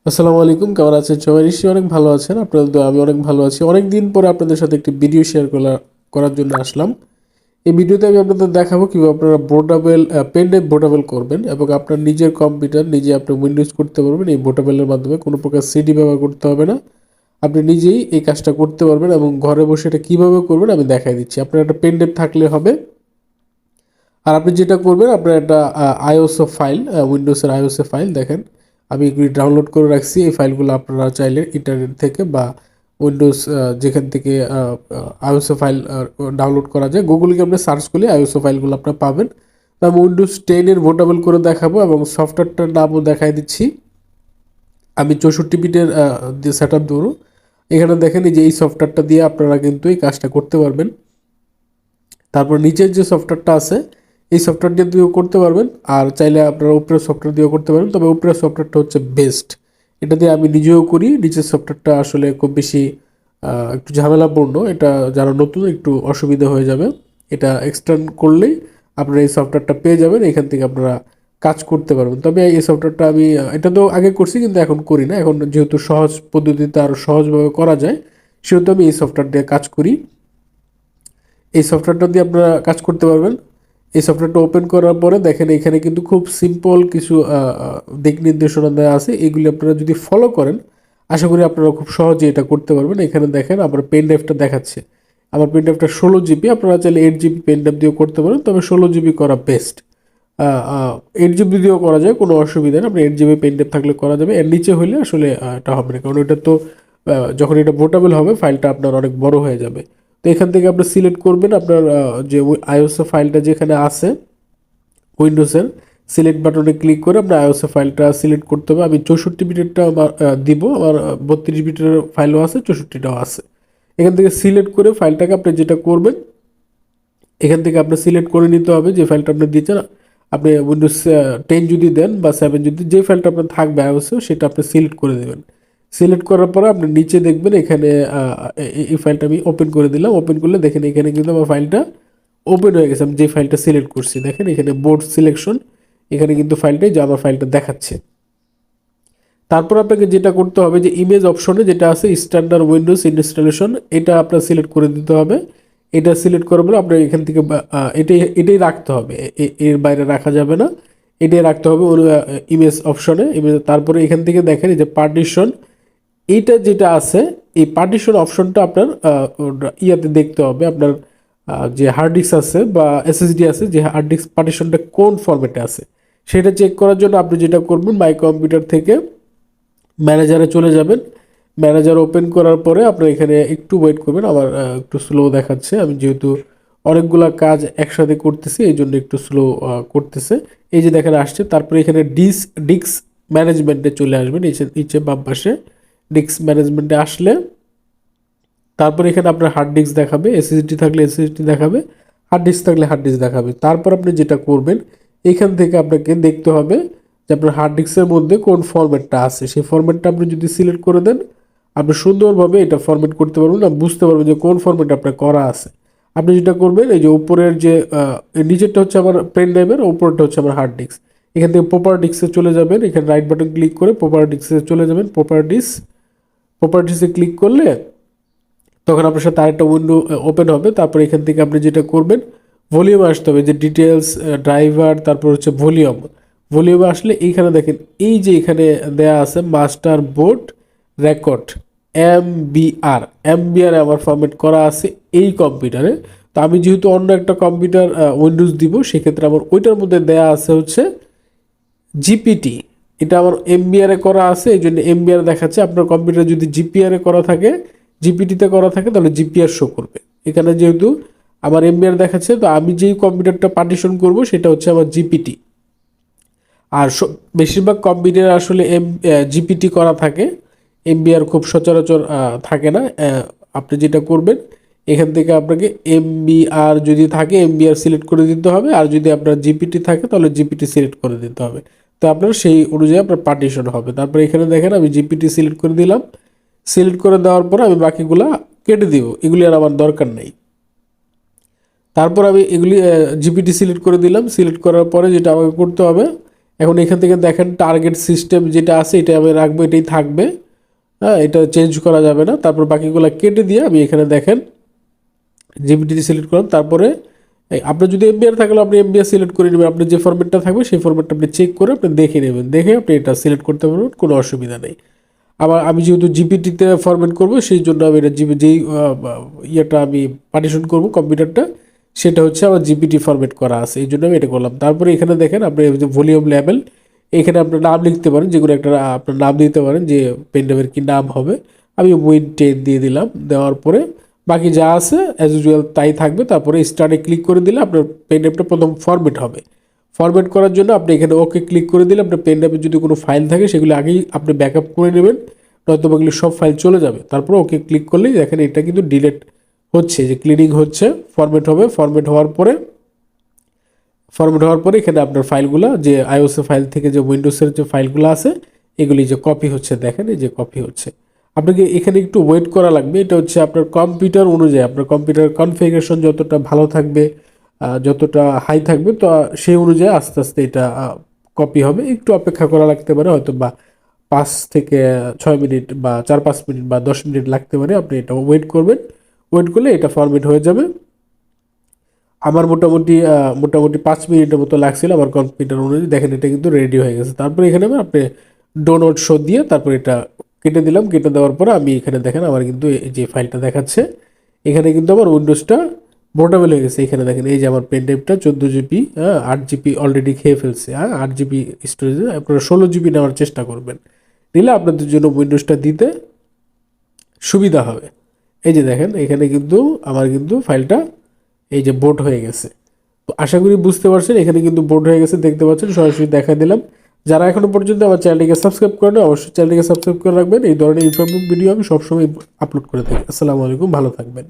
আসসালামু আলাইকুম, কেমন আছেন সবাই? নিশ্চয়ই অনেক ভালো আছেন। আপনাদের তো আমি অনেক ভালো আছি। অনেক দিন পরে আপনাদের সাথে একটি ভিডিও শেয়ার করার জন্য আসলাম। এই ভিডিওতে আমি আপনাদের দেখাবো কিভাবে আপনারা বোর্ডাবেল পেন ড্রাইভ বোর্ডাবেল করবেন এবং আপনার নিজের কম্পিউটার নিজে আপনি উইন্ডোজ করতে পারবেন এই বোর্ডাবেলের মাধ্যমে। কোনো প্রকার সিডি ব্যবহার করতে হবে না, আপনি নিজেই এই কাজটা করতে পারবেন এবং ঘরে বসে এটা কীভাবে করবেন আমি দেখাই দিচ্ছি। আপনার একটা পেন ড্রাইভ থাকলে হবে। আর আপনি যেটা করবেন, আপনার একটা আইওএসও ফাইল, উইন্ডোজের আইওএসও ফাইল দেখেন আমি এগুলি ডাউনলোড করে রাখছি। এই ফাইলগুলো আপনারা চাইলে ইন্টারনেট থেকে বা উইন্ডোজ যেখান থেকে আইওএসও ফাইল ডাউনলোড করা যায়, গুগলকে আপনি সার্চ করলে আইওএসও ফাইলগুলো আপনার পাবেন। তো আমি উইন্ডোজ 10-এর ভোটেবল করে দেখাবো এবং সফটওয়্যারটার নামও দেখাই দিচ্ছি। আমি 64 বিটের যে সেট আপ ধরুন, এখানে দেখেন এই যে এই সফটওয়্যারটা দিয়ে আপনারা কিন্তু এই কাজটা করতে পারবেন। তারপর নিচের যে সফটওয়্যারটা আছে এই সফটওয়্যার দিয়েও করতে পারবেন, আর চাইলে আপনারা উপরের সফটওয়্যার দিয়েও করতে পারবেন। তবে উপরের সফটওয়্যারটা হচ্ছে বেস্ট, এটা দিয়ে আমি নিজেও করি। নিচের সফটওয়্যারটা আসলে খুব বেশি একটু ঝামেলাপূর্ণ, এটা যারা নতুন একটু অসুবিধা হয়ে যাবে। এটা এক্সটেন্ড করলেই আপনারা এই সফটওয়্যারটা পেয়ে যাবেন, এখান থেকে আপনারা কাজ করতে পারবেন। তবে এই সফটওয়্যারটা আমি এটা তো আগে করছি কিন্তু এখন করি না। এখন যেহেতু সহজ পদ্ধতিতে আরও সহজভাবে করা যায়, সেহেতু আমি এই সফটওয়্যার দিয়ে কাজ করি। এই সফটওয়্যারটা দিয়ে আপনারা কাজ করতে পারবেন। এই সফটওয়্যারটা ওপেন করার পরে দেখেন এখানে কিন্তু খুব সিম্পল কিছু দিক নির্দেশনা দেওয়া আছে। এগুলি আপনারা যদি ফলো করেন, আশা করি আপনারা খুব সহজে এটা করতে পারবেন। এখানে দেখেন আমার পেন ড্রাইভটা দেখাচ্ছে। আমার পেন ড্রাইভটা 16 জিবি, আপনারা চাইলে 8 জিবি পেন ড্রাইভ দিয়েও করতে পারেন, তবে 16 জিবি করা বেস্ট। 8 জিবি দিয়েও করা যায়, কোনো অসুবিধা নেই। আপনি 8 জিবি পেন ড্রাইভ থাকলে করা যাবে। এর নিচে হলে আসলে এটা হবে না, কারণ এটা তো যখন এটা পোর্টেবল হবে ফাইলটা আপনার অনেক বড় হয়ে যাবে। তো এখান থেকে আপনি সিলেক্ট করবেন আপনার যে আইওএসও ফাইলটা যেখানে আছে উইন্ডোজের, সিলেক্ট বাটনে ক্লিক করে আপনার আইওএসও ফাইলটা সিলেক্ট করতে হবে। আমি 64 বিটেরটা আমার দিব, আমার 32 বিটের ফাইলও আছে, 64টাও আছে। এখান থেকে সিলেক্ট করে ফাইলটাকে আপনি যেটা করবেন, এখান থেকে আপনি সিলেক্ট করে নিতে হবে যে ফাইলটা আপনি দিচ্ছেন। আপনি উইন্ডোজ 10 যদি দেন বা 7 যদি, যে ফাইলটা আপনার থাকবে আইওএসও সেটা আপনি সিলেক্ট করে দেবেন। সিলেক্ট করার পরে আপনি নিচে দেখবেন এখানে এই ফাইলটা আমি ওপেন করে দিলাম। ওপেন করলে দেখেন এখানে কিন্তু আমার ফাইলটা ওপেন হয়ে গেছে। আমি যে ফাইলটা সিলেক্ট করছি দেখেন এখানে বোর্ড সিলেকশন, এখানে কিন্তু ফাইলটাই যে আমার ফাইলটা দেখাচ্ছে। তারপর আপনাকে যেটা করতে হবে যে ইমেজ অপশনে যেটা আছে স্ট্যান্ডার্ড উইন্ডোজ ইনস্টলেশন, এটা আপনার সিলেক্ট করে দিতে হবে। এটা সিলেক্ট করার পরে আপনার এখান থেকে এটাই রাখতে হবে, এর বাইরে রাখা যাবে না। এটাই রাখতে হবে ইমেজ অপশনে। তারপরে এখান থেকে দেখেন এই যে পার্টিশন, এইটা যেটা আছে এই পার্টিশন অপশনটা আপনার ইয়াতে দেখতে হবে। আপনার যে হার্ড ডিস্ক আছে বা এসএসডি আছে, যে হার্ড ডিস্ক পার্টিশনটা কোন ফরম্যাটে আছে সেটা চেক করার জন্য আপনি যেটা করবেন, মাই কম্পিউটার থেকে ম্যানেজারে চলে যাবেন। ম্যানেজার ওপেন করার পরে আপনার এখানে একটু ওয়েট করবেন। আমার একটু স্লো দেখাচ্ছে, আমি যেহেতু অনেকগুলা কাজ একসাথে করতেছি এই জন্য একটু স্লো করতেছে। এই যে দেখেন আসছে। তারপরে এখানে ডিস্ক ম্যানেজমেন্টে চলে আসবেন, নিচে বাম পাশে ডিস্ক ম্যানেজমেন্টে আসলে তারপর এখানে আপনার হার্ড ডিস্ক দেখাবে, এসএসডি থাকলে এসএসডি দেখাবে, হার্ড ডিস্ক থাকলে হার্ড ডিস্ক দেখাবে। তারপর আপনি যেটা করবেন, এখান থেকে আপনাকে দেখতে হবে যে আপনার হার্ড ডিস্কের মধ্যে কোন ফরম্যাটটা আছে। সেই ফরম্যাটটা আপনি যদি সিলেক্ট করে দেন, আপনি সুন্দরভাবে এটা ফরম্যাট করতে পারবেন না, বুঝতে পারবেন যে কোন ফরম্যাট আপনার করা আছে। আপনি যেটা করবেন, এই যে উপরের যে নিচেরটা হচ্ছে আমার পেন ড্রাইভের, উপরেরটা হচ্ছে আমার হার্ড ডিস্ক। এখান থেকে প্রপার্টিসে চলে যাবেন, এখানে রাইট বাটন ক্লিক করে প্রপার্টিসে চলে যাবেন। প্রপার্টিসে ক্লিক করলে তখন আপনার সাথে আরেকটা উইন্ডো ওপেন হবে। তারপর এখান থেকে আপনি যেটা করবেন, ভলিউম আসতে হবে, যে ডিটেলস, ড্রাইভার, তারপর হচ্ছে ভলিউমে আসলে এইখানে দেখেন এই যে এখানে দেয়া আছে মাস্টার বোর্ড রেকর্ড এমবিআর আমার ফরম্যাট করা আছে এই কম্পিউটারে। তো আমি যেহেতু অন্য একটা কম্পিউটার উইন্ডোজ দিব, সেক্ষেত্রে আমার ওইটার মধ্যে দেয়া আছে হচ্ছে জিপিটি। এটা আমার এমবিআরে করা আছে, এই জন্য এমবিআর দেখাচ্ছে। আপনার কম্পিউটার যদি জিপিআরে করা থাকে, জিপিটিতে করা থাকে, তাহলে জিপিআর শো করবে। এখানে যেহেতু আমার এমবিআর দেখাচ্ছে, তো আমি যেই কম্পিউটারটা পার্টিশন করব সেটা হচ্ছে আমার জিপিটি। আর বেশিরভাগ কম্পিউটার আসলে জিপিটি করা থাকে, এমবিআর খুব সচরাচর থাকে না। আপনি যেটা করবেন, এখান থেকে আপনাকে এমবিআর যদি থাকে এমবিআর সিলেক্ট করে দিতে হবে, আর যদি আপনার জিপিটি থাকে তাহলে জিপিটি সিলেক্ট করে দিতে হবে। তো আপনার সেই অনুযায়ী আপনার পার্টিশন হবে। তারপর এখানে দেখেন আমি জিপিটি সিলেক্ট করে দিলাম। সিলেক্ট করে দেওয়ার পরে আমি বাকিগুলা কেটে দিব, এগুলি আর আমার দরকার নেই। তারপর আমি এগুলি জিপিটি সিলেক্ট করে দিলাম। সিলেক্ট করার পরে যেটা আমাকে করতে হবে, এখন এখান থেকে দেখেন টার্গেট সিস্টেম যেটা আছে এটা আমি রাখবো, এটাই থাকবে। হ্যাঁ, এটা চেঞ্জ করা যাবে না। তারপর বাকিগুলো কেটে দিয়ে আমি এখানে দেখেন জিপিটি সিলেক্ট করলাম। তারপরে আপনার যদি এমবিআর থাকলে আপনি এমবিআর সিলেক্ট করে নেবেন, আপনার যে ফরম্যাটটা থাকবে সেই ফরম্যাটটা আপনি চেক করে আপনি দেখে নেবেন, দেখে আপনি এটা সিলেক্ট করতে পারবেন, কোনো অসুবিধা নেই। আবার আমি যেহেতু জিপিটিতে ফরম্যাট করবো সেই জন্য আমি এটা যেই ইয়েটা আমি পার্টিশন করবো কম্পিউটারটা, সেটা হচ্ছে আমার জিপিটি ফরম্যাট করা আছে, এই জন্য আমি এটা করলাম। তারপরে এখানে দেখেন আপনি যে ভলিউম লেভেল, এখানে আপনার নাম লিখতে পারেন, যেগুলো একটা আপনার নাম দিতে পারেন যে পেনড্রাইভের কী নাম হবে। আমি উইন 10 দিয়ে দিলাম, দেওয়ার পরে বাকি যা আছে অ্যাজ ইউজুয়াল তাই থাকবে। তারপরে স্টার্টে ক্লিক করে দিলে আপনার পেনড্রাইভটা প্রথম ফরম্যাট হবে। ফরম্যাট করার জন্য আপনি এখানে ওকে ক্লিক করে দিলে আপনার পেনড্রাইভে যদি কোনো ফাইল থাকে সেগুলো আগেই আপনি ব্যাকআপ করে নেবেন, নয়তো এগুলো সব ফাইল চলে যাবে। তারপর ওকে ক্লিক করলেই দেখেন এটা কিন্তু ডিলিট হচ্ছে, যে ক্লিনিং হচ্ছে, ফরম্যাট হবে। ফরম্যাট হওয়ার পরে এখানে আপনার ফাইলগুলো যে আইওএসএ ফাইল থেকে যে উইন্ডোজের যে ফাইলগুলো আছে এগুলি যে কপি হচ্ছে, দেখেন এই যে কপি হচ্ছে। আপনাকে এখানে একটু ওয়েট করা লাগবে। এটা হচ্ছে আপনার কম্পিউটার অনুযায়ী, আপনার কম্পিউটার কনফিগারেশন যতটা ভালো থাকবে, যতটা হাই থাকবে, তো সেই অনুযায়ী আস্তে আস্তে এটা কপি হবে। একটু অপেক্ষা করা লাগতে পারে, হয়তো বা 5 থেকে 6 মিনিট বা 4-5 মিনিট বা 10 মিনিট লাগতে পারে। আপনি এটা ওয়েট করবেন, ওয়েট করলে এটা ফরম্যাট হয়ে যাবে। আমার মোটামুটি 5 মিনিটের মতো লাগছিল আমার কম্পিউটার অনুযায়ী। দেখেন এটা কিন্তু রেডি হয়ে গেছে। তারপরে এখানে আপনি ডোনট শো দিয়ে তারপর এটা কেটে দিলাম। কেটে দেওয়ার পরে আমি এখানে দেখেন আমার কিন্তু এই যে ফাইলটা দেখাচ্ছে, এখানে কিন্তু আমার উইন্ডোজটা পোর্টেবল হয়ে গেছে। এখানে দেখেন এই যে আমার পেন ড্রাইভটা 14 জিবি, 8 জিবি অলরেডি খেয়ে ফেলছে। 8 জিবি স্টোরেজে, আপনারা 16 জিবি নেওয়ার চেষ্টা করবেন, নিলে আপনাদের জন্য উইন্ডোজটা দিতে সুবিধা হবে। এই যে দেখেন এখানে কিন্তু আমার কিন্তু ফাইলটা এই যে বোট হয়ে গেছে। তো আশা করি বুঝতে পারছেন, এখানে কিন্তু বোট হয়ে গেছে, দেখতে পাচ্ছেন, সরাসরি দেখা দিলাম। যারা এখনো পর্যন্ত আমার চ্যানেলটিকে সাবস্ক্রাইব করেন অবশ্যই চ্যানেলটিকে সাবস্ক্রাইব করে রাখবেন। এই ধরনের ইনফরমেটিভ ভিডিও আমি সবসময় আপলোড করে থাকি। আসসালামু আলাইকুম, ভালো থাকবেন।